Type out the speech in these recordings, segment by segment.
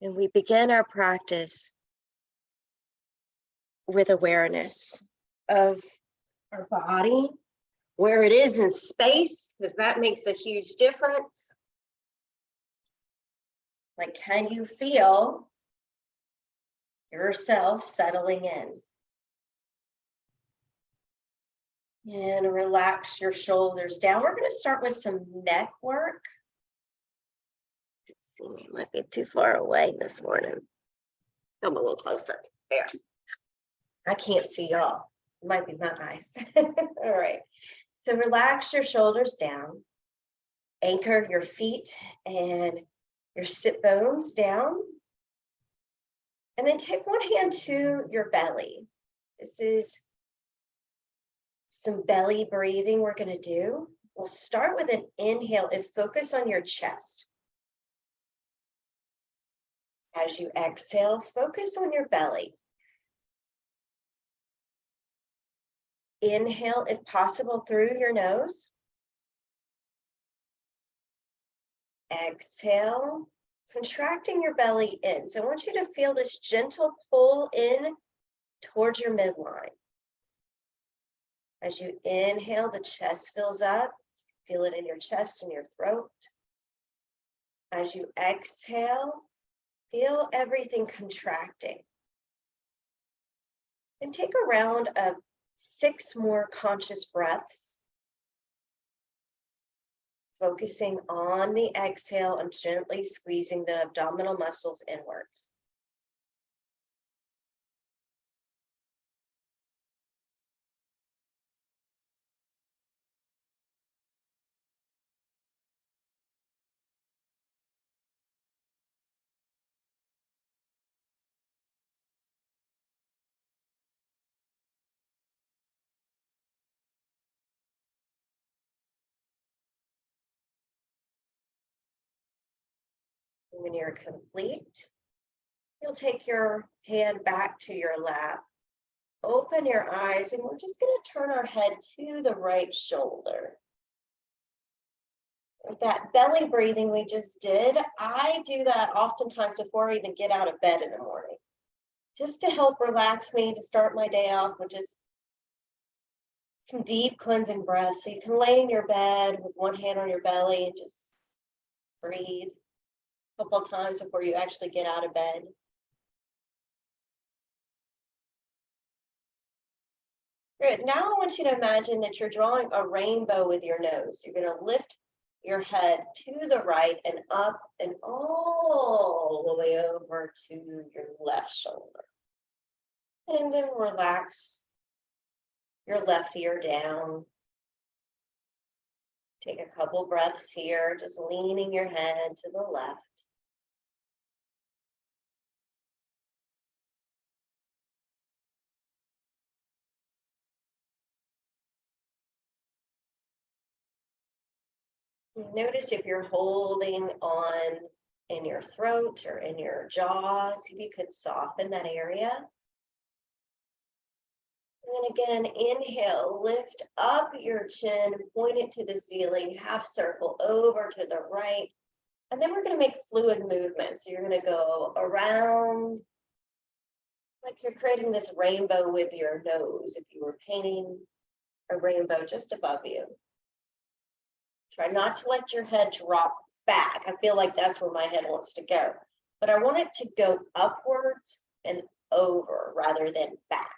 And we begin our practice with awareness of our body, where it is in space, because that makes a huge difference. Like, can you feel yourself settling in? And relax your shoulders down. We're going to start with some neck work. Let's see, it might be too far away this morning. Come a little closer. There. I can't see y'all. It might be my eyes. All right. So relax your shoulders down. Anchor your feet and your sit bones down. And then take one hand to your belly. This is some belly breathing we're going to do. We'll start with an inhale and focus on your chest. As you exhale, focus on your belly. Inhale, if possible, through your nose. Exhale, contracting your belly in. So I want you to feel this gentle pull in towards your midline. As you inhale, the chest fills up. Feel it in your chest and your throat. As you exhale, feel everything contracting. And take a round of 6 more conscious breaths. Focusing on the exhale and gently squeezing the abdominal muscles inwards. When you're complete, you'll take your hand back to your lap. Open your eyes, and we're just going to turn our head to the right shoulder. With that belly breathing we just did, I do that oftentimes before I even get out of bed in the morning, just to help relax me, to start my day off with just some deep cleansing breaths. So you can lay in your bed with one hand on your belly and just breathe a couple of times before you actually get out of bed. Good. Now I want you to imagine that you're drawing a rainbow with your nose. You're going to lift your head to the right and up and all the way over to your left shoulder. And then relax your left ear down. Take a couple breaths here, just leaning your head to the left. Notice if you're holding on in your throat or in your jaw, see if you could soften that area. And then again, inhale, lift up your chin, point it to the ceiling, half circle over to the right. And then we're going to make fluid movements. So you're going to go around like you're creating this rainbow with your nose, if you were painting a rainbow just above you. Try not to let your head drop back. I feel like that's where my head wants to go. But I want it to go upwards and over rather than back.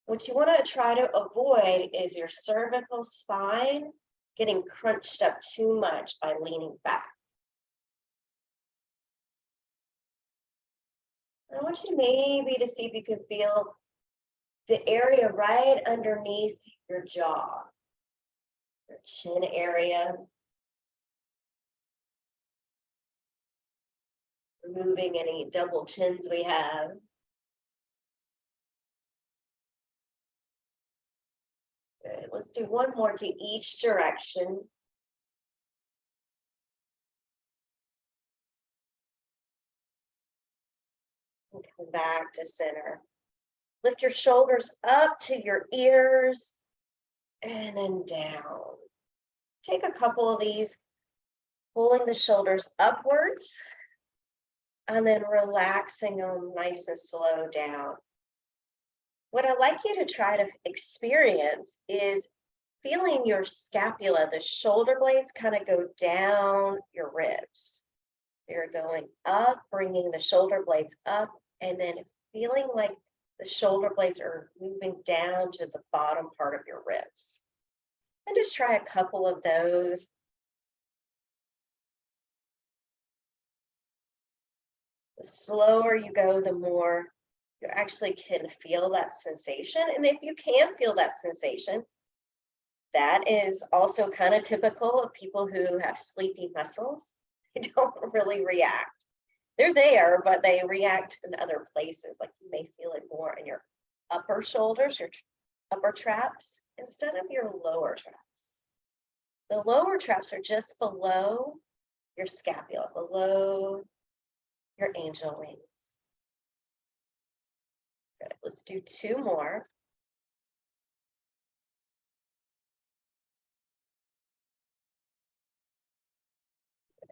What you want to try to avoid is your cervical spine getting crunched up too much by leaning back. I want you maybe to see if you can feel the area right underneath your jaw, your chin area. Removing any double chins we have. Good. Let's do one more to each direction. And come back to center. Lift your shoulders up to your ears and then down. Take a couple of these, pulling the shoulders upwards and then relaxing them nice and slow down. What I'd like you to try to experience is feeling your scapula, the shoulder blades kind of go down your ribs. They're going up, bringing the shoulder blades up, and then feeling like the shoulder blades are moving down to the bottom part of your ribs. And just try a couple of those. The slower you go, the more you actually can feel that sensation. And if you can feel that sensation, that is also kind of typical of people who have sleepy muscles. They don't really react. They're there, but they react in other places. Like you may feel it more in your upper shoulders, your upper traps, instead of your lower traps. The lower traps are just below your scapula, below your angel wings. Good. Let's do two more.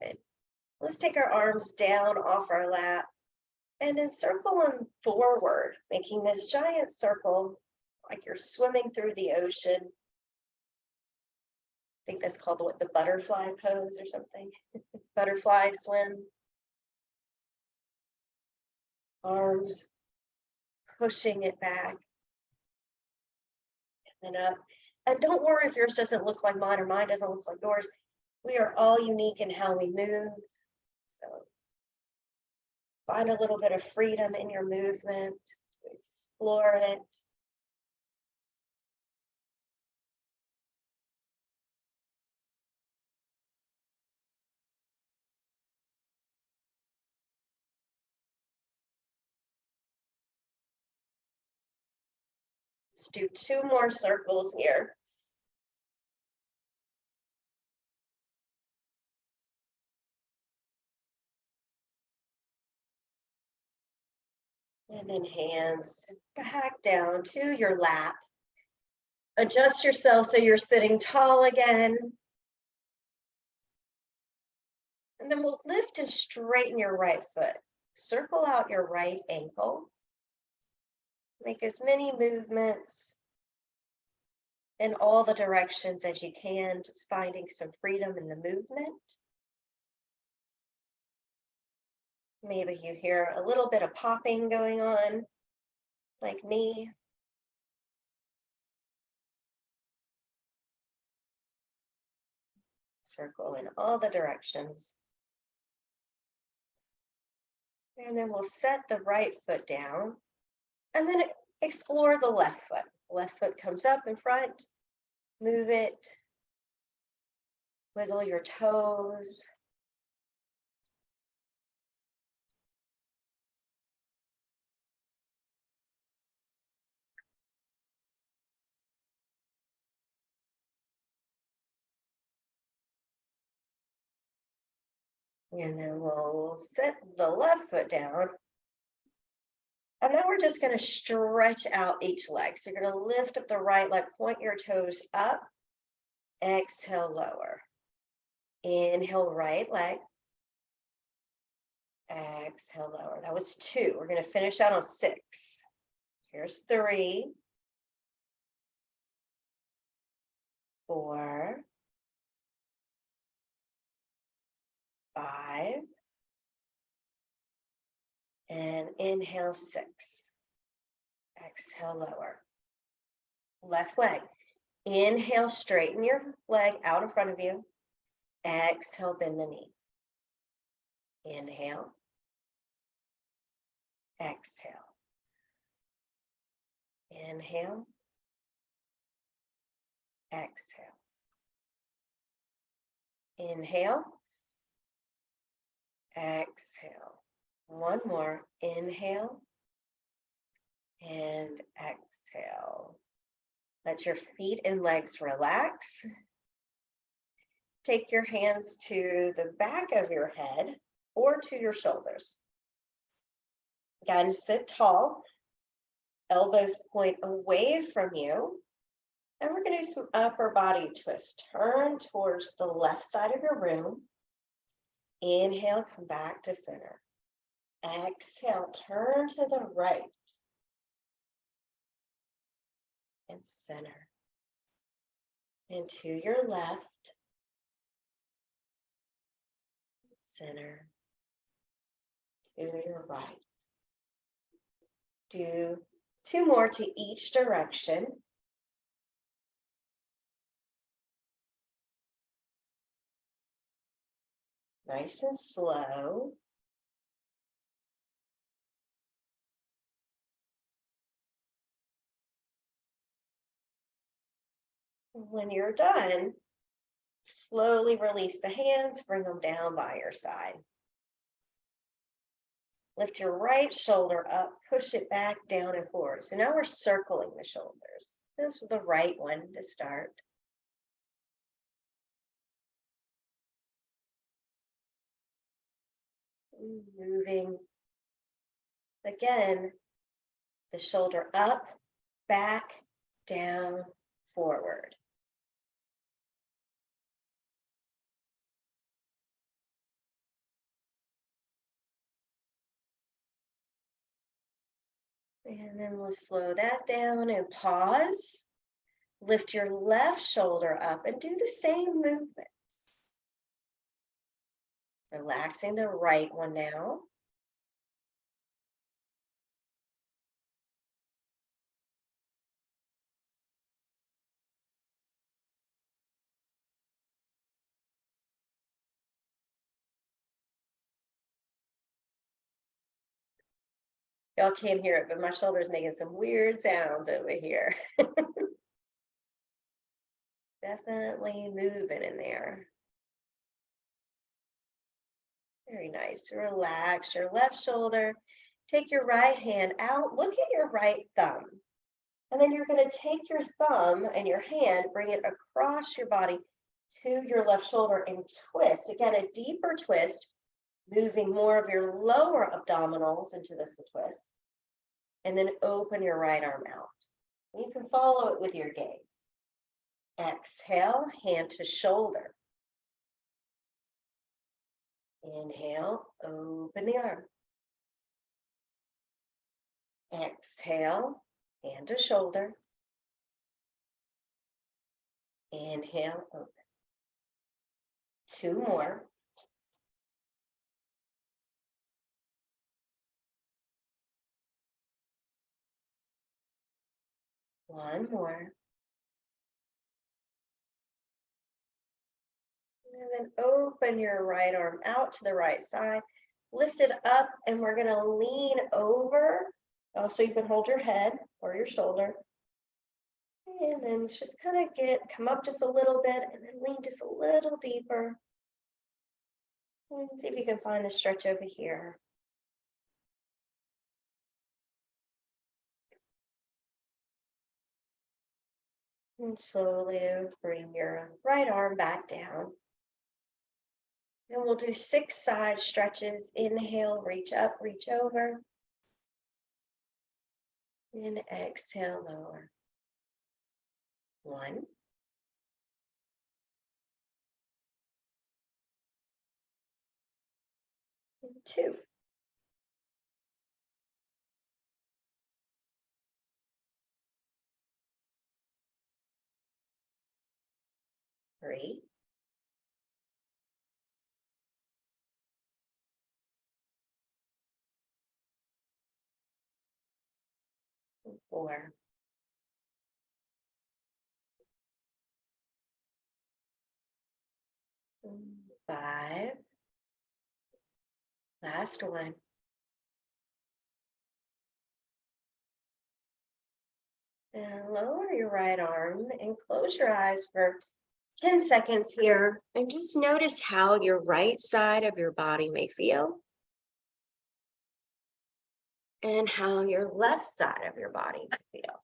Good. Let's take our arms down off our lap and then circle them forward, making this giant circle like you're swimming through the ocean. I think that's called the butterfly pose or something. Butterfly swim. Arms pushing it back and then up. And don't worry if yours doesn't look like mine or mine doesn't look like yours. We are all unique in how we move. So find a little bit of freedom in your movement to explore it. Let's do two more circles here. And then hands back down to your lap. Adjust yourself so you're sitting tall again. And then we'll lift and straighten your right foot. Circle out your right ankle. Make as many movements in all the directions as you can, just finding some freedom in the movement. Maybe you hear a little bit of popping going on, like me. Circle in all the directions. And then we'll set the right foot down and then explore the left foot. Left foot comes up in front, move it, wiggle your toes. And then we'll set the left foot down. And now we're just going to stretch out each leg. So you're going to lift up the right leg, point your toes up, exhale, lower. Inhale, right leg. Exhale, lower. That was 2. We're going to finish that on 6. Here's 3, 4, 5, and inhale, 6. Exhale, lower. Left leg. Inhale, straighten your leg out in front of you. Exhale, bend the knee. Inhale. Exhale. Inhale. Exhale. Inhale. Exhale. One more. Inhale. And exhale. Let your feet and legs relax. Take your hands to the back of your head or to your shoulders. Again, sit tall. Elbows point away from you. And we're going to do some upper body twists. Turn towards the left side of your room. Inhale, come back to center. Exhale, turn to the right and center. And to your left, center, to your right. Do 2 more to each direction. Nice and slow. When you're done, slowly release the hands, bring them down by your side. Lift your right shoulder up, push it back, down and forward. So now we're circling the shoulders. This is the right one to start. Moving again, the shoulder up, back, down, forward. And then we'll slow that down and pause. Lift your left shoulder up and do the same movements. Relaxing the right one now. Y'all can't hear it, but my shoulder's making some weird sounds over here. Definitely moving in there. Very nice. Relax your left shoulder. Take your right hand out. Look at your right thumb. And then you're going to take your thumb and your hand, bring it across your body to your left shoulder and twist. Again, a deeper twist, moving more of your lower abdominals into this twist. And then open your right arm out. You can follow it with your gaze. Exhale, hand to shoulder. Inhale, open the arm. Exhale, hand to shoulder. Inhale, open. 2 more. One more. And then open your right arm out to the right side. Lift it up, and we're going to lean over. So you can hold your head or your shoulder. And then just kind of come up just a little bit, and then lean just a little deeper. And see if you can find a stretch over here. And slowly bring your right arm back down. And we'll do 6 side stretches. Inhale, reach up, reach over. And exhale, lower. 1. 2. 3. 4. 5. Last one. And lower your right arm and close your eyes for 10 seconds here. And just notice how your right side of your body may feel and how your left side of your body may feel.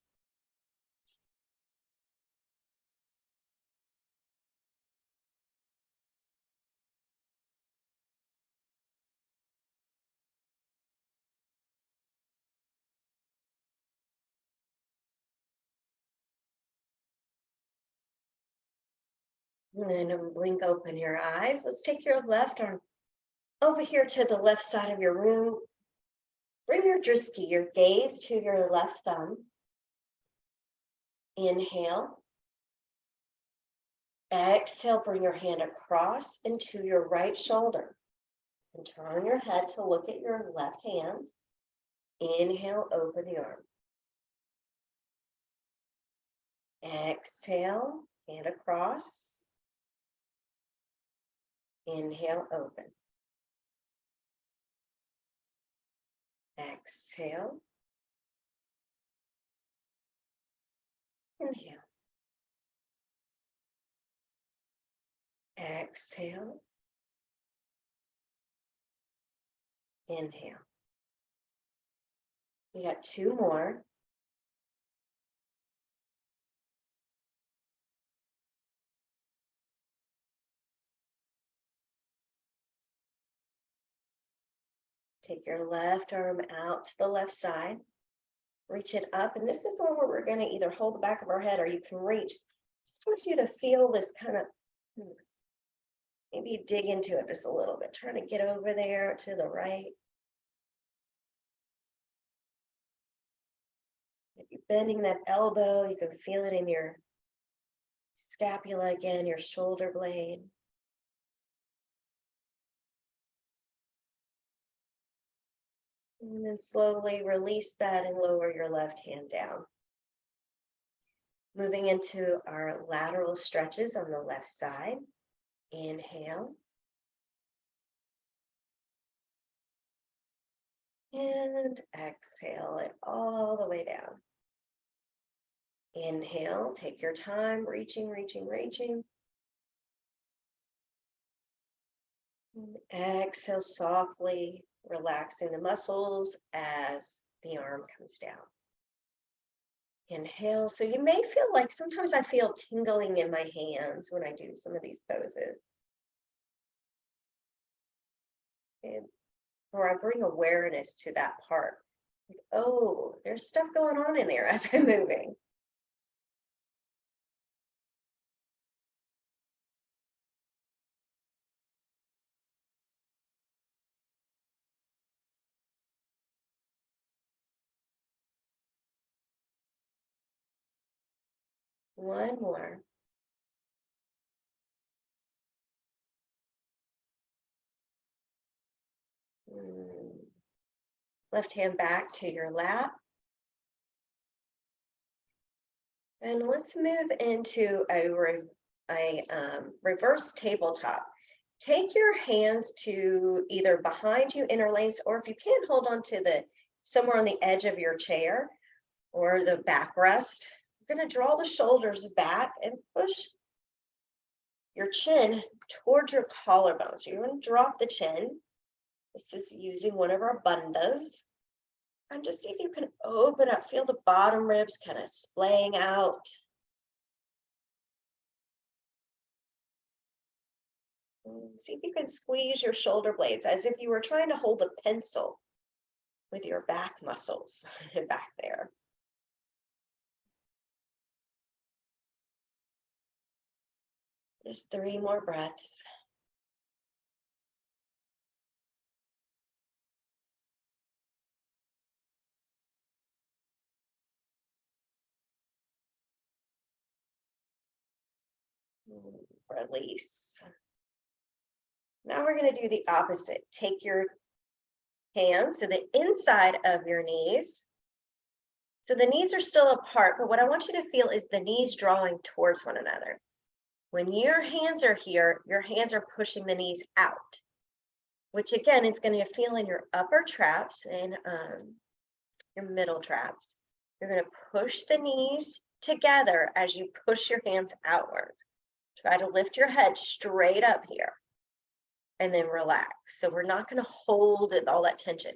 And then blink open your eyes. Let's take your left arm over here to the left side of your room. Bring your drishti, your gaze to your left thumb. Inhale. Exhale, bring your hand across into your right shoulder. And turn your head to look at your left hand. Inhale, open the arm. Exhale, hand across. Inhale, open. Exhale. Inhale. Exhale. Inhale. We got two more. Take your left arm out to the left side. Reach it up. And this is the one where we're going to either hold the back of our head or you can reach. Just want you to feel this kind of, maybe dig into it just a little bit. Trying to get over there to the right. If you're bending that elbow, you can feel it in your scapula again, your shoulder blade. And then slowly release that and lower your left hand down. Moving into our lateral stretches on the left side. Inhale. And exhale it all the way down. Inhale, take your time, reaching, reaching, reaching. And exhale softly, relaxing the muscles as the arm comes down. Inhale. So you may feel like sometimes I feel tingling in my hands when I do some of these poses. Or I bring awareness to that part. Like, oh, there's stuff going on in there as I'm moving. One more. Left hand back to your lap. And let's move into a reverse tabletop. Take your hands to either behind you, interlace, or if you can, hold on to somewhere on the edge of your chair or the backrest. You're going to draw the shoulders back and push your chin towards your collarbone. So you're going to drop the chin. This is using one of our bandhas. And just see if you can open up, feel the bottom ribs kind of splaying out. And see if you can squeeze your shoulder blades as if you were trying to hold a pencil with your back muscles back there. Just 3 more breaths. Release. Now we're going to do the opposite. Take your hands to the inside of your knees. So the knees are still apart, but what I want you to feel is the knees drawing towards one another. When your hands are here, your hands are pushing the knees out, which again, it's going to feel in your upper traps and your middle traps. You're going to push the knees together as you push your hands outwards. Try to lift your head straight up here and then relax. So we're not going to hold all that tension.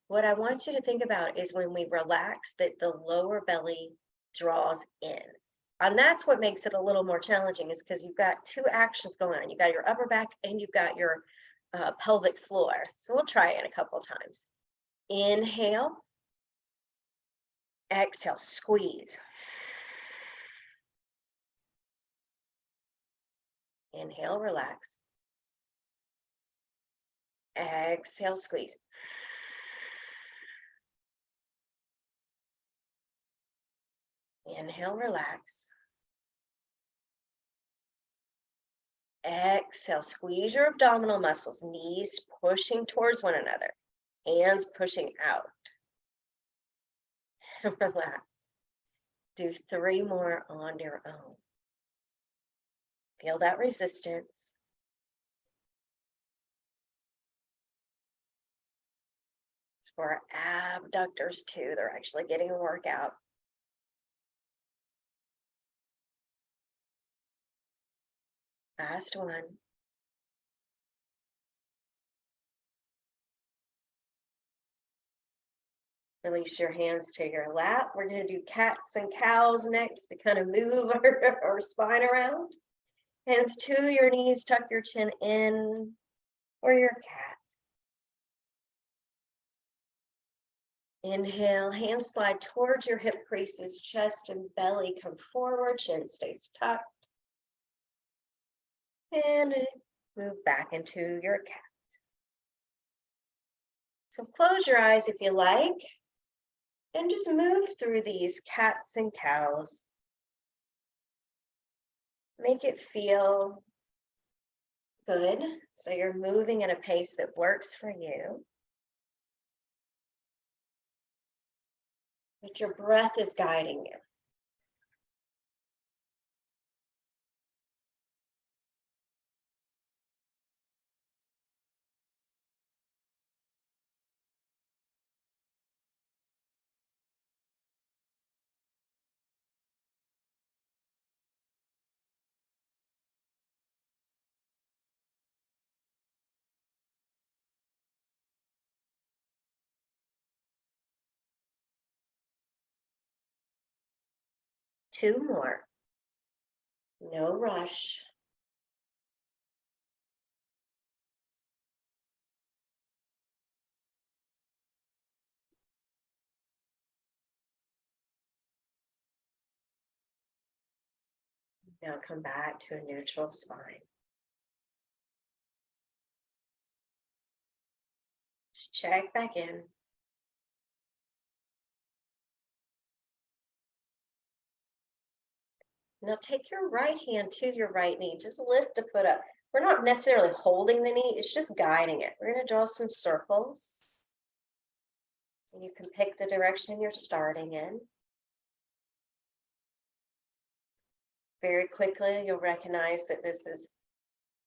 What I want you to think about is when we relax, that the lower belly draws in. And that's what makes it a little more challenging, is because you've got 2 actions going on. You got your upper back and you've got your pelvic floor. So we'll try it a couple times. Inhale. Exhale, squeeze. Inhale, relax. Exhale, squeeze. Inhale, relax. Exhale, squeeze your abdominal muscles, knees pushing towards one another, hands pushing out. Relax. Do 3 more on your own. Feel that resistance. It's for our abductors too. They're actually getting a workout. Last one. Release your hands to your lap. We're going to do cats and cows next to kind of move our spine around. Hands to your knees, tuck your chin in, or your cat. Inhale, hands slide towards your hip creases, chest and belly come forward, chin stays tucked. And move back into your cat. So close your eyes if you like, and just move through these cats and cows. Make it feel good, so you're moving at a pace that works for you. But your breath is guiding you. Two more. No rush. Now come back to a neutral spine. Just check back in. Now take your right hand to your right knee. Just lift the foot up. We're not necessarily holding the knee, it's just guiding it. We're going to draw some circles. So you can pick the direction you're starting in. Very quickly, you'll recognize that this is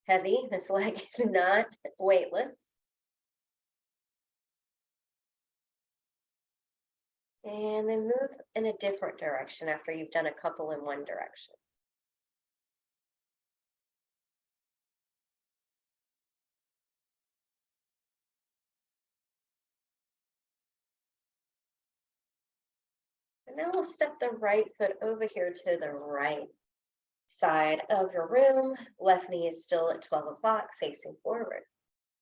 heavy. This leg is not weightless. And then move in a different direction after you've done a couple in one direction. And now we'll step the right foot over here to the right side of your room. Left knee is still at 12 o'clock, facing forward.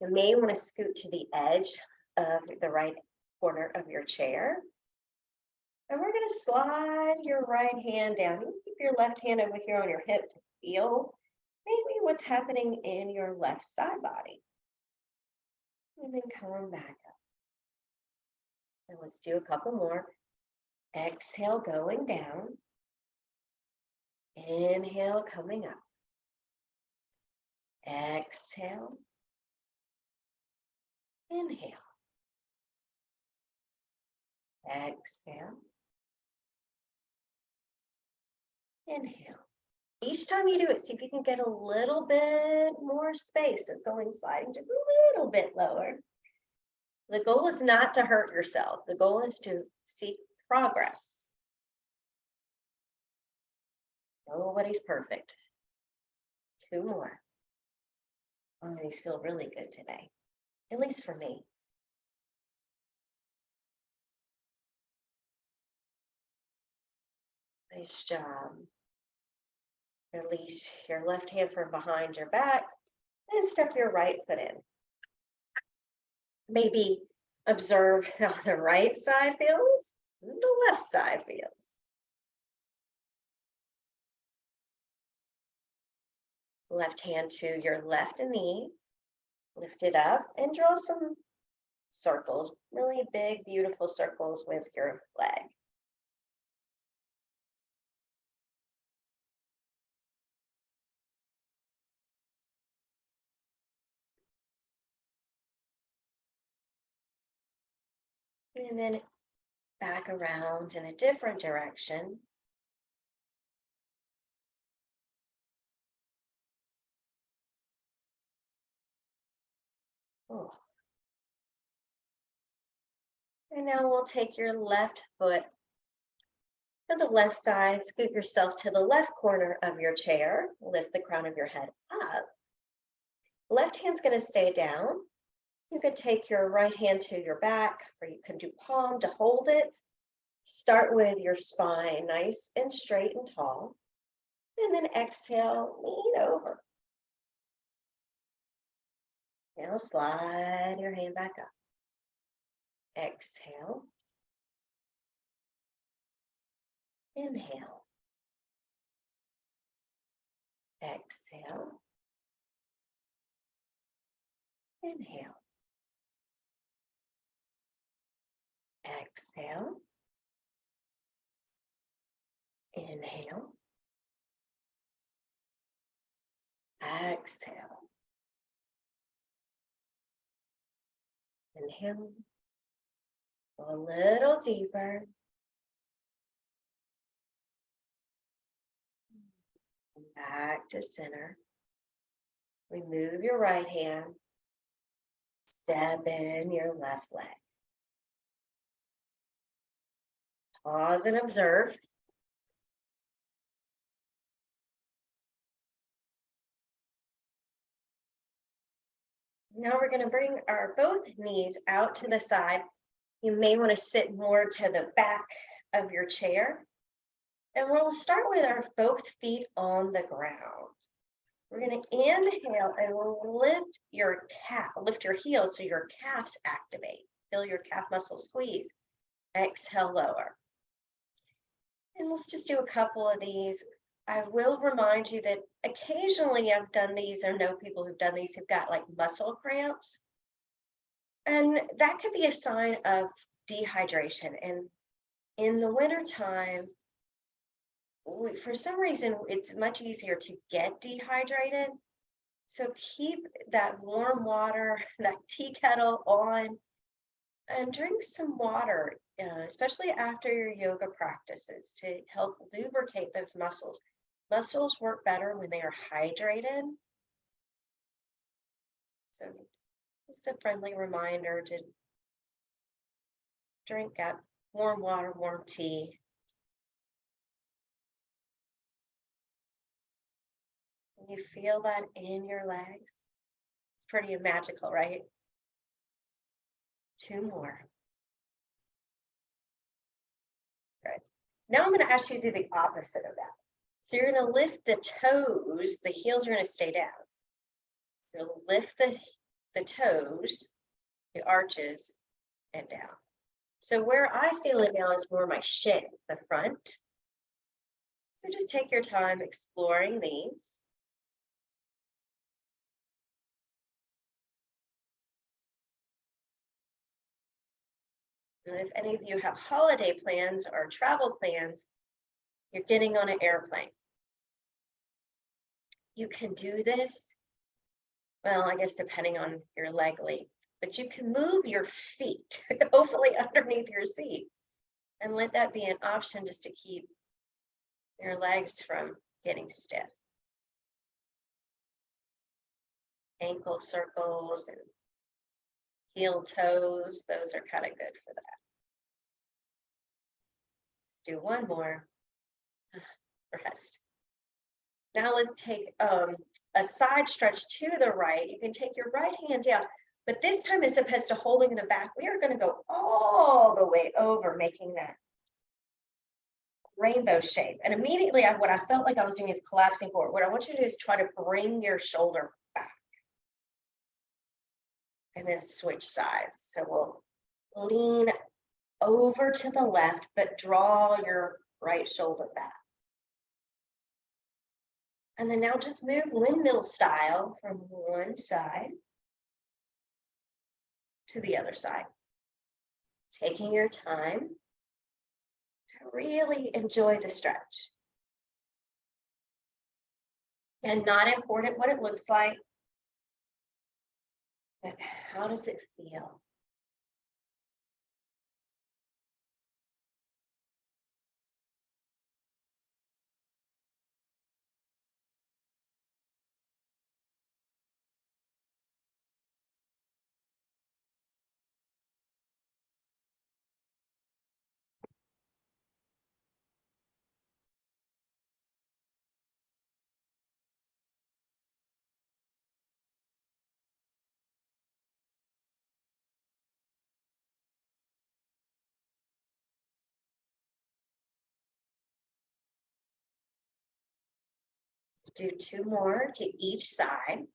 You may want to scoot to the edge of the right corner of your chair. And we're going to slide your right hand down. You keep your left hand over here on your hip to feel maybe what's happening in your left side body. And then come back up. And let's do a couple more. Exhale, going down. Inhale, coming up. Exhale. Inhale. Exhale. Inhale. Each time you do it, see if you can get a little bit more space of going sliding just a little bit lower. The goal is not to hurt yourself. The goal is to seek progress. Nobody's perfect. Two more. Oh, these feel really good today, at least for me. Nice job. Release your left hand from behind your back and step your right foot in. Maybe observe how the right side feels, and the left side feels. Left hand to your left knee, lift it up and draw some circles, really big, beautiful circles with your leg. And then back around in a different direction. Oh. And now we'll take your left foot to the left side, scoot yourself to the left corner of your chair, lift the crown of your head up. Left hand's going to stay down. You could take your right hand to your back, or you can do palm to hold it. Start with your spine nice and straight and tall. And then exhale, lean over. Now slide your hand back up. Exhale. Inhale. Exhale. Inhale. Exhale. Inhale. Exhale. Inhale. Go a little deeper. Back to center. Remove your right hand. Step in your left leg. Pause and observe. Now we're going to bring our both knees out to the side. You may want to sit more to the back of your chair. And we'll start with our both feet on the ground. We're going to inhale and lift your calf, lift your heels so your calves activate. Feel your calf muscle squeeze. Exhale, lower. And let's just do a couple of these. I will remind you that occasionally I've done these, or know people who've done these who've got like muscle cramps. And that could be a sign of dehydration. And in the wintertime, for some reason, it's much easier to get dehydrated. So keep that warm water, that tea kettle on, and drink some water, especially after your yoga practices, to help lubricate those muscles. Muscles work better when they are hydrated. So just a friendly reminder to drink that warm water, warm tea. You feel that in your legs. It's pretty magical, right? 2 more. Good. Now I'm going to ask you to do the opposite of that. So you're going to lift the toes. The heels are going to stay down. You're going to lift the toes, the arches, and down. So where I feel it now is more my shin, the front. So just take your time exploring these. And if any of you have holiday plans or travel plans, you're getting on an airplane. You can do this, well, I guess depending on your leg length, but you can move your feet, hopefully underneath your seat, and let that be an option just to keep your legs from getting stiff. Ankle circles and heel toes, those are kind of good for that. Let's do one more. Rest. Now let's take a side stretch to the right. You can take your right hand down, but this time as opposed to holding the back, we are going to go all the way over, making that rainbow shape. And immediately what I felt like I was doing is collapsing forward. What I want you to do is try to bring your shoulder back and then switch sides. So we'll lean over to the left, but draw your right shoulder back. And then now just move windmill style from one side to the other side. Taking your time to really enjoy the stretch. And not important what it looks like, but how does it feel? do 2 more to each side.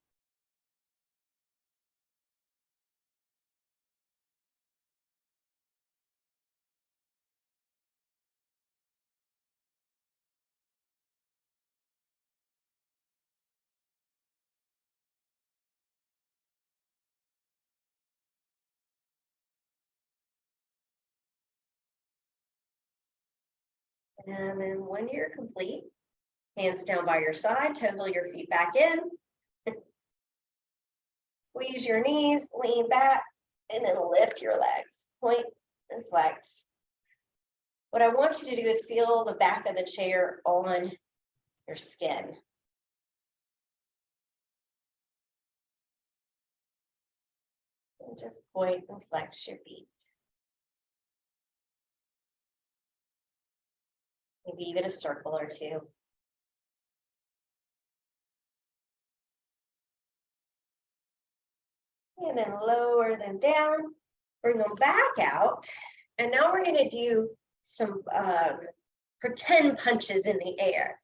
And then when you're complete, hands down by your side, toe your feet back in. Squeeze your knees, lean back, and then lift your legs. Point and flex. What I want you to do is feel the back of the chair on your skin. And just point and flex your feet. Maybe even a circle or two. And then lower them down, bring them back out. And now we're going to do some pretend punches in the air.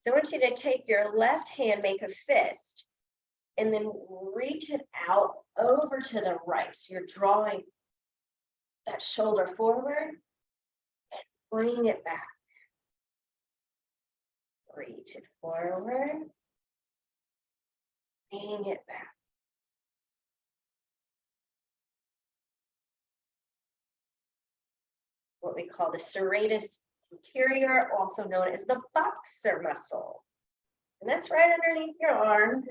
So I want you to take your left hand, make a fist, and then reach it out over to the right. So you're drawing that shoulder forward and bring it back. Reach it forward, bring it back. What we call the serratus anterior, also known as the boxer muscle. And that's right underneath your arm.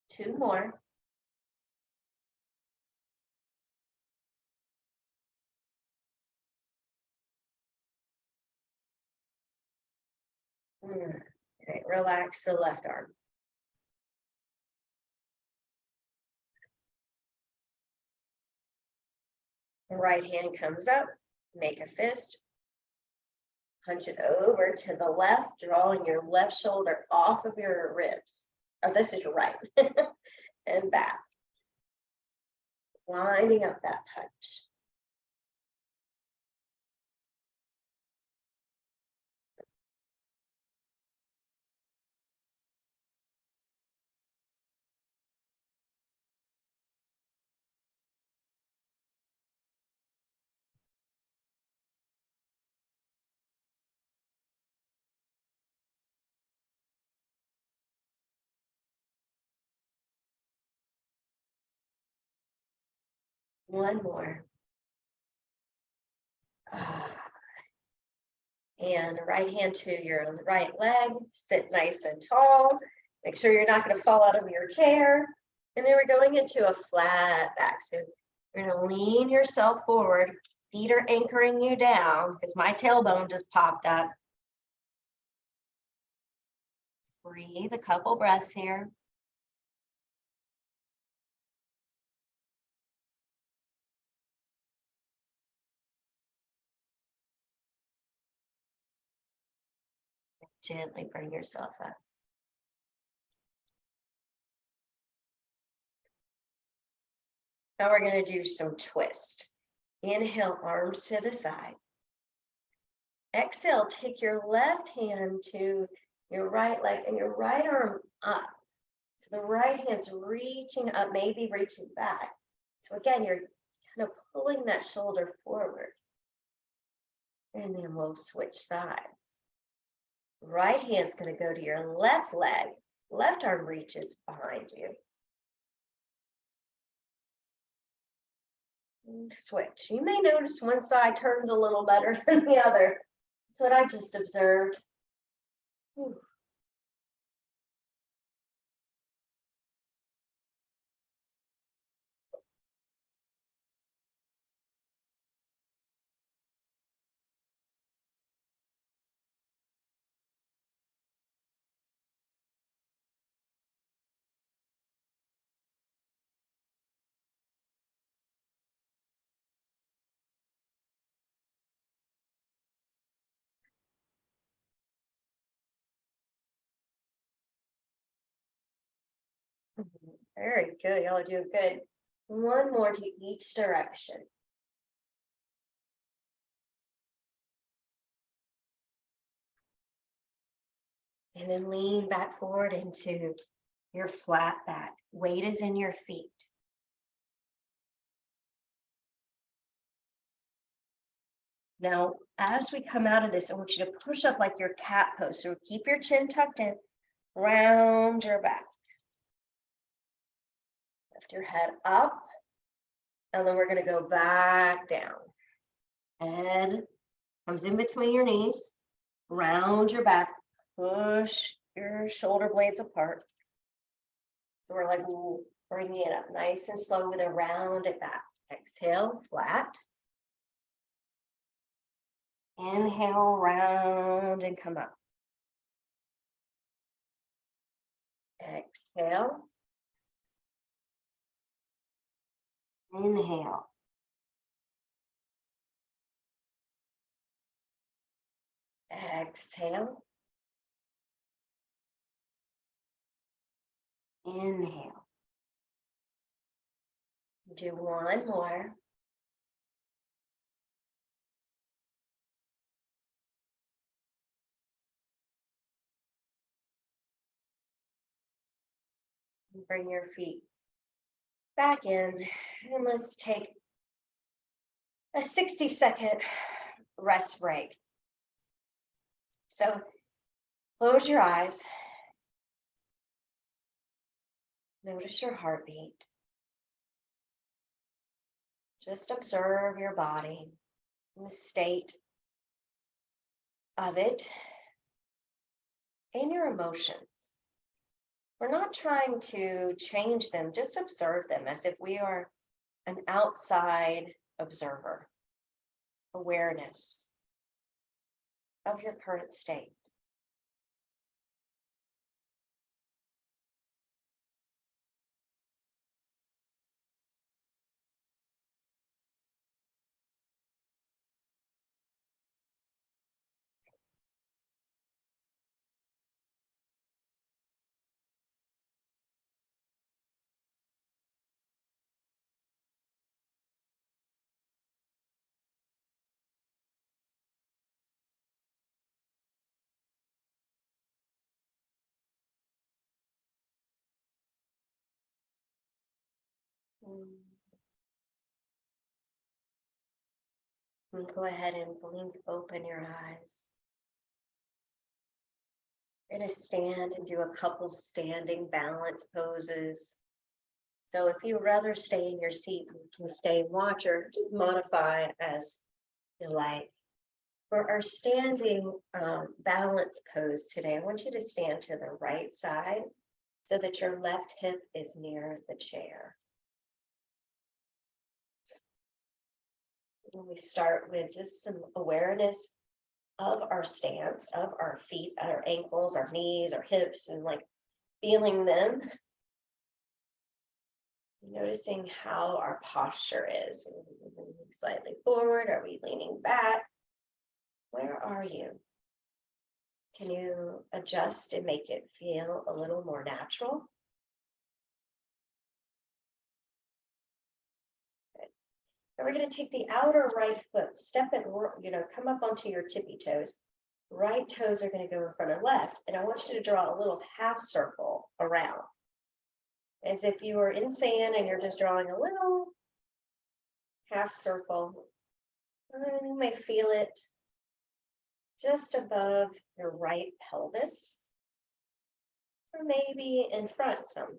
Two more. All right, relax the left arm. The right hand comes up, make a fist, punch it over to the left, drawing your left shoulder off of your ribs. Oh, this is your right. And back. Winding up that punch. One more. And right hand to your right leg, sit nice and tall. Make sure you're not going to fall out of your chair. And then we're going into a flat back. So you're going to lean yourself forward. Feet are anchoring you down because my tailbone just popped up. Just breathe a couple breaths here. Gently bring yourself up. Now we're going to do some twist. Inhale, arms to the side. Exhale, take your left hand to your right leg and your right arm up. So the right hand's reaching up, maybe reaching back. So again, you're kind of pulling that shoulder forward. And then we'll switch sides. Right hand's going to go to your left leg. Left arm reaches behind you. And switch. You may notice one side turns a little better than the other. That's what I just observed. Whew. Very good. Y'all are doing good. One more to each direction. And then lean back forward into your flat back. Weight is in your feet. Now, as we come out of this, I want you to push up like your cat pose. So keep your chin tucked in, round your back. Lift your head up, and then we're going to go back down. Head comes in between your knees, round your back, push your shoulder blades apart. So we're like bringing it up nice and slow with a round it back. Exhale, flat. Inhale, round and come up. Exhale. Inhale. Exhale. Inhale. Do one more. Bring your feet back in, and let's take a 60-second rest break. So close your eyes. Notice your heartbeat. Just observe your body and the state of it and your emotions. We're not trying to change them, just observe them as if we are an outside observer. Awareness of your current state. And go ahead and blink open your eyes. You're going to stand and do a couple standing balance poses. So if you would rather stay in your seat, you can stay and watch or just modify as you like. For our standing balance pose today, I want you to stand to the right side so that your left hip is near the chair. And we start with just some awareness of our stance, of our feet, our ankles, our knees, our hips, and like feeling them. Noticing how our posture is. Are we moving slightly forward? Are we leaning back? Where are you? Can you adjust and make it feel a little more natural? Good. And we're going to take the outer right foot, step it, come up onto your tippy toes. Right toes are going to go in front of left. And I want you to draw a little half circle around. As if you were in sand and you're just drawing a little half circle. And then you may feel it just above your right pelvis, or maybe in front some.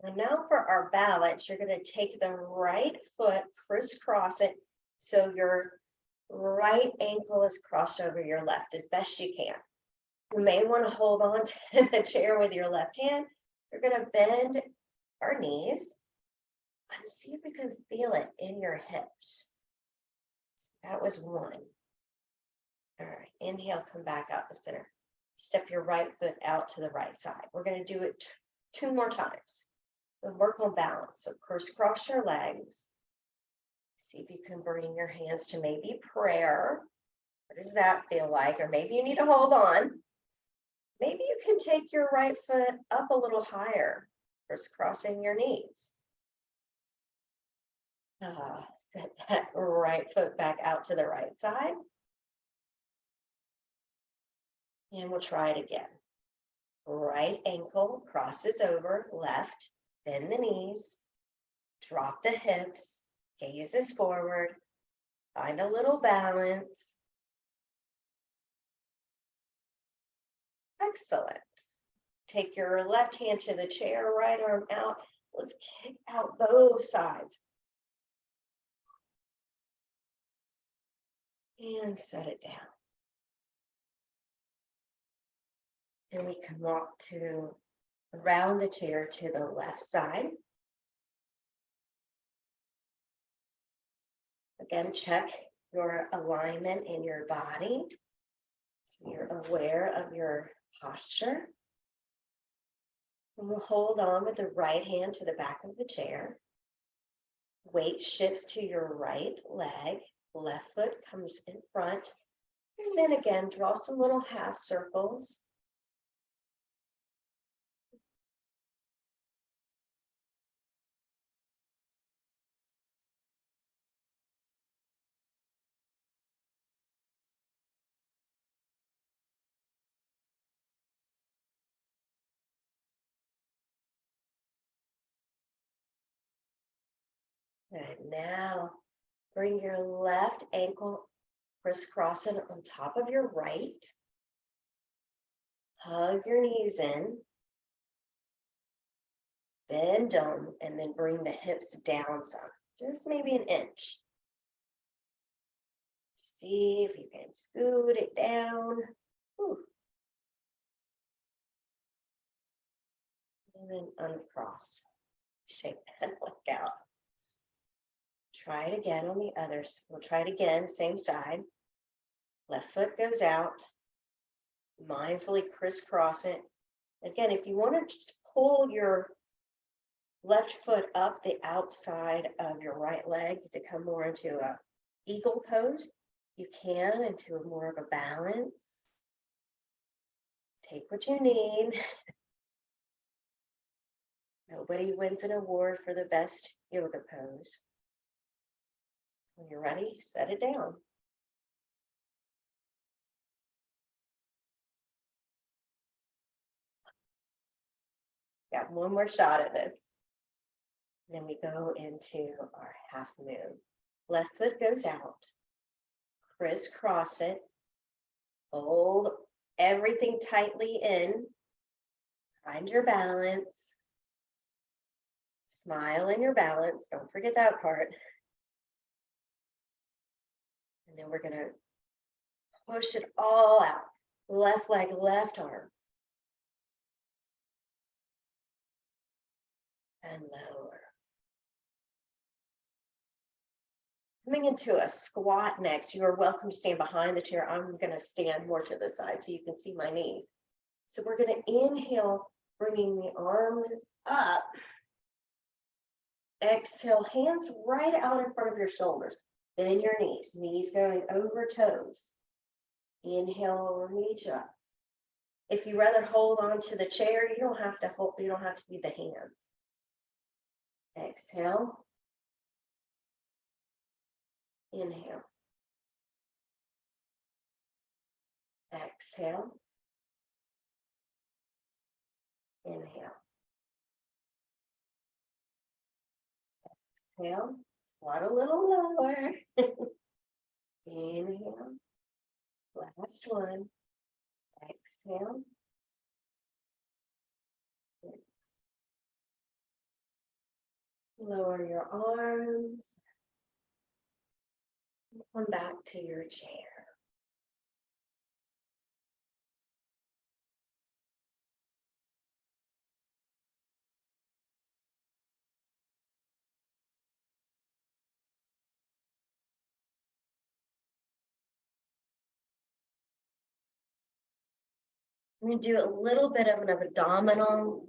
And now for our balance, you're going to take the right foot, crisscross it, so your right ankle is crossed over your left as best you can. You may want to hold on to the chair with your left hand. You're going to bend our knees and see if we can feel it in your hips. That was one. All right, inhale, come back out the center. Step your right foot out to the right side. We're going to do it two more times. We'll work on balance. So crisscross your legs. See if you can bring your hands to maybe prayer. What does that feel like? Or maybe you need to hold on. Maybe you can take your right foot up a little higher, crisscrossing your knees. Set that right foot back out to the right side. And we'll try it again. Right ankle crosses over, left, bend the knees, drop the hips, gazes forward, find a little balance. Excellent. Take your left hand to the chair, right arm out. Let's kick out both sides. And set it down. And we can walk around the chair to the left side. Again, check your alignment in your body. So you're aware of your posture. And we'll hold on with the right hand to the back of the chair. Weight shifts to your right leg. Left foot comes in front. And then again, draw some little half circles. And now bring your left ankle crisscrossing on top of your right. Hug your knees in. Bend them and then bring the hips down some, just maybe an inch. See if you can scoot it down. Whew. And then uncross. Shake that leg out. Try it again on the others. We'll try it again, same side. Left foot goes out. Mindfully crisscross it. Again, if you want to just pull your left foot up the outside of your right leg to come more into a eagle pose, you can, into a more of a balance. Take what you need. Nobody wins an award for the best yoga pose. When you're ready, set it down. Got one more shot at this. Then we go into our half moon. Left foot goes out. Crisscross it. Hold everything tightly in. Find your balance. Smile in your balance. Don't forget that part. And then we're going to push it all out. Left leg, left arm. And lower. Coming into a squat next, you are welcome to stand behind the chair. I'm going to stand more to the side so you can see my knees. So we're going to inhale, bringing the arms up. Exhale, hands right out in front of your shoulders. Bend your knees going over toes. Inhale, reach up. If you rather hold on to the chair, you don't have to be the hands. Exhale. Inhale. Exhale. Inhale. Exhale. Squat a little lower. Inhale. Last one. Exhale. Lower your arms. Come back to your chair. I'm going to do a little bit of an abdominal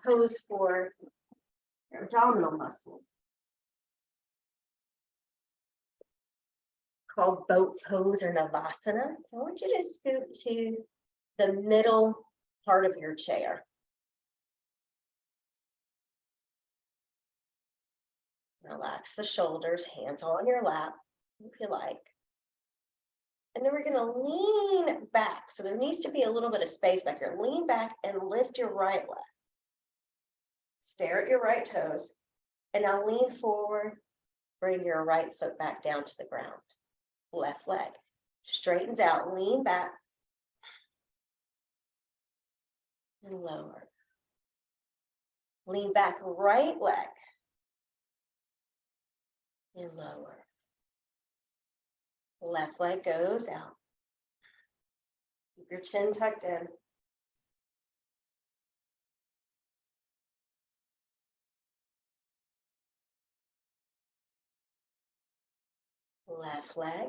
pose for your abdominal muscles. Called boat pose or Navasana. So I want you to scoot to the middle part of your chair. Relax the shoulders, hands on your lap, if you like. And then we're going to lean back. So there needs to be a little bit of space back here. Lean back and lift your right leg. Stare at your right toes. And now lean forward. Bring your right foot back down to the ground. Left leg straightens out. Lean back. And lower. Lean back, right leg. And lower. Left leg goes out. Keep your chin tucked in. Left leg.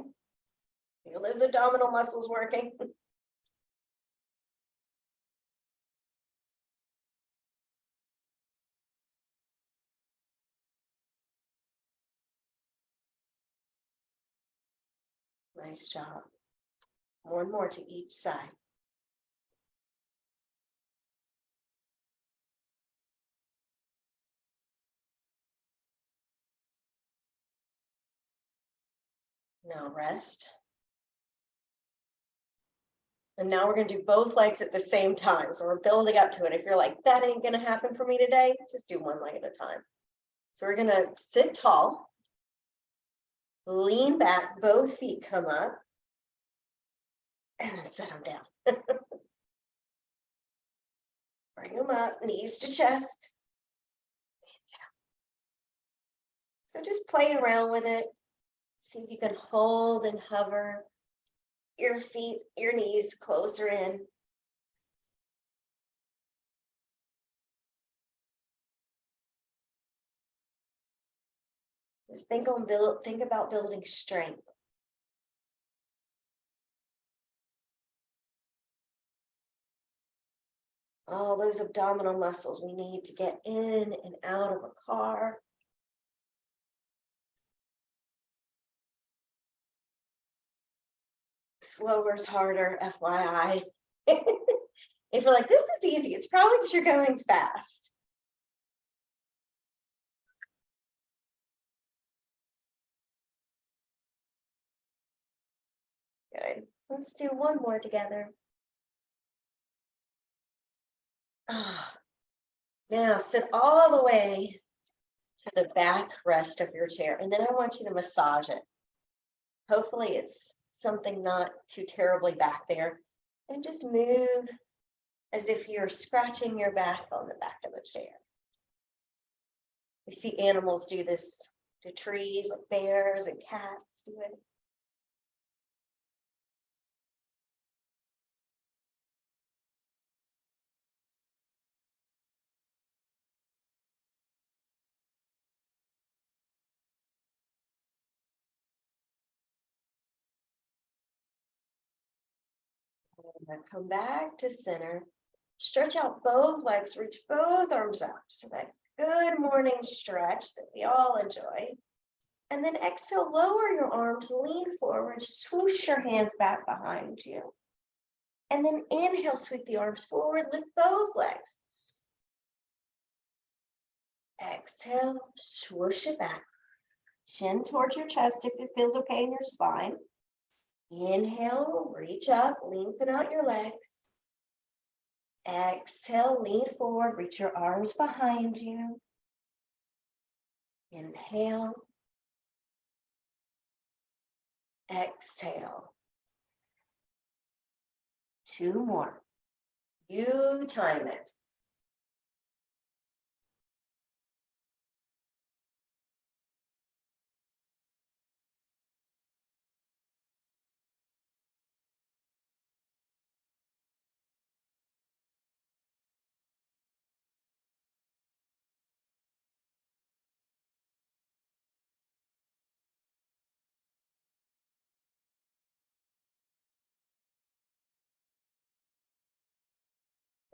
Feel those abdominal muscles working. Nice job. One more to each side. Now rest. And now we're going to do both legs at the same time. So we're building up to it. If you're like, that ain't going to happen for me today, just do one leg at a time. So we're going to sit tall, lean back, both feet come up, and then set them down. Bring them up, knees to chest. So just play around with it. See if you can hold and hover your feet, your knees closer in. Just think about building strength. All those abdominal muscles we need to get in and out of a car. Slower is harder, FYI. If you're like, this is easy, it's probably because you're going fast. Good. Let's do one more together. Now sit all the way to the back rest of your chair, and then I want you to massage it. Hopefully it's something not too terribly back there, and just move as if you're scratching your back on the back of the chair. We see animals do this to trees, like bears and cats do it. And come back to center. Stretch out both legs, reach both arms up. So that good morning stretch that we all enjoy. And then exhale, lower your arms, lean forward, swoosh your hands back behind you. And then inhale, sweep the arms forward, lift both legs. Exhale, swoosh it back. Chin towards your chest if it feels okay in your spine. Inhale, reach up, lengthen out your legs. Exhale, lean forward, reach your arms behind you. Inhale. Exhale. Two more. You time it.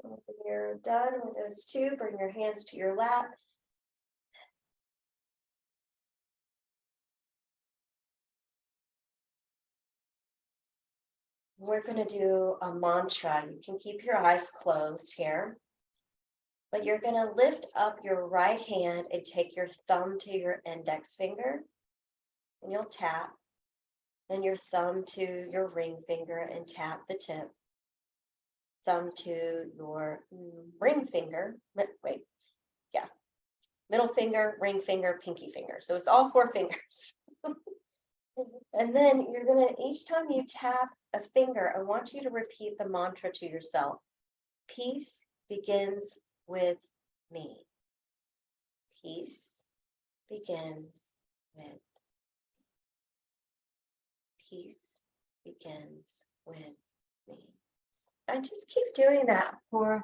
When you're done with those two, bring your hands to your lap. We're going to do a mantra. You can keep your eyes closed here, but you're going to lift up your right hand and take your thumb to your index finger, and you'll tap, then your thumb to your ring finger and tap the tip, thumb to your ring finger, middle finger, ring finger, pinky finger. So it's all 4 fingers. And then you're going to, each time you tap a finger, I want you to repeat the mantra to yourself. Peace begins with me. Peace begins with me. Peace begins with me. And just keep doing that for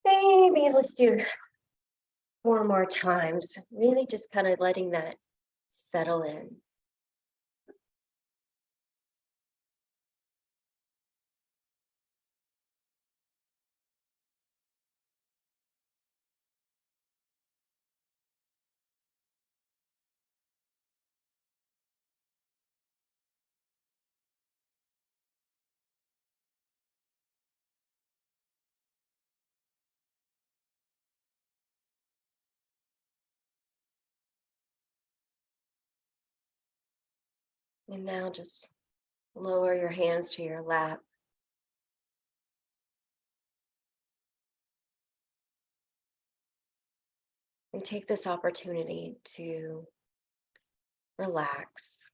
maybe, let's do 4 more times. Really just kind of letting that settle in. And now just lower your hands to your lap. And take this opportunity to relax,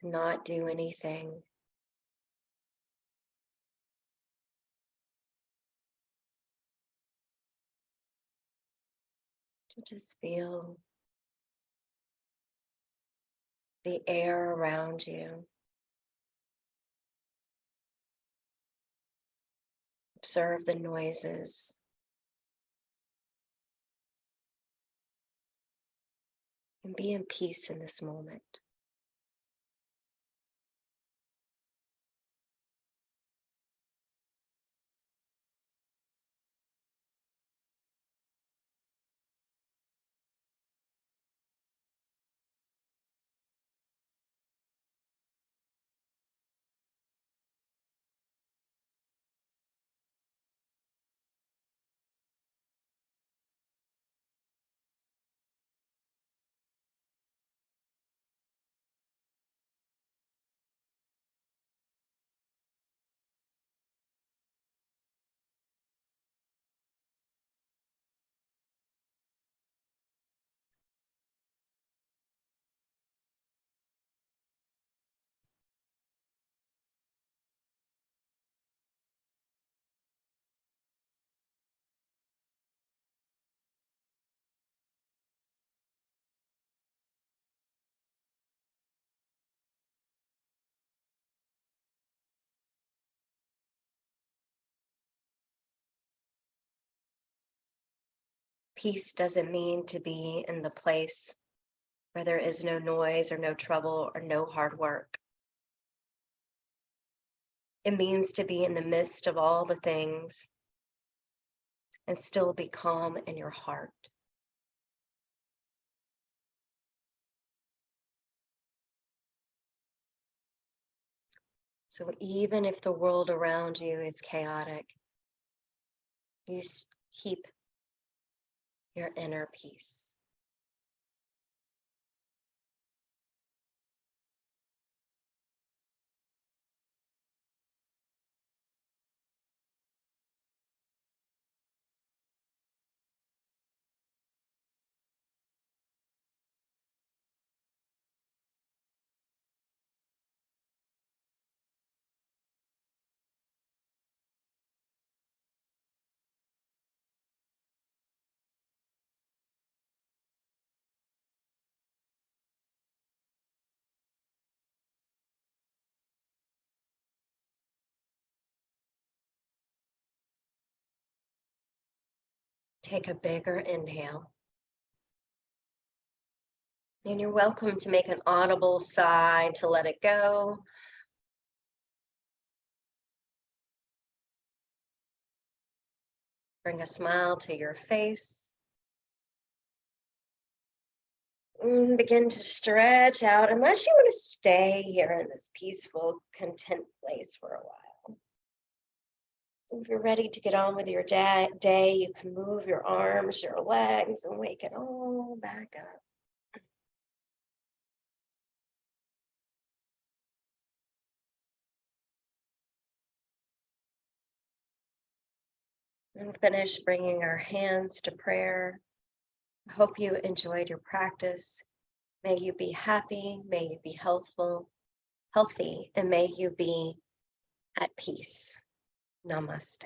to not do anything, to just feel the air around you. Observe the noises. And be in peace in this moment. Peace doesn't mean to be in the place where there is no noise or no trouble or no hard work. It means to be in the midst of all the things and still be calm in your heart. So even if the world around you is chaotic, you keep your inner peace. Take a bigger inhale. And you're welcome to make an audible sigh to let it go. Bring a smile to your face. Begin to stretch out unless you want to stay here in this peaceful, content place for a while. If you're ready to get on with your day, you can move your arms, your legs, and wake it all back up. And finish bringing our hands to prayer. I hope you enjoyed your practice. May you be happy, may you be healthy, and may you be at peace. Namaste.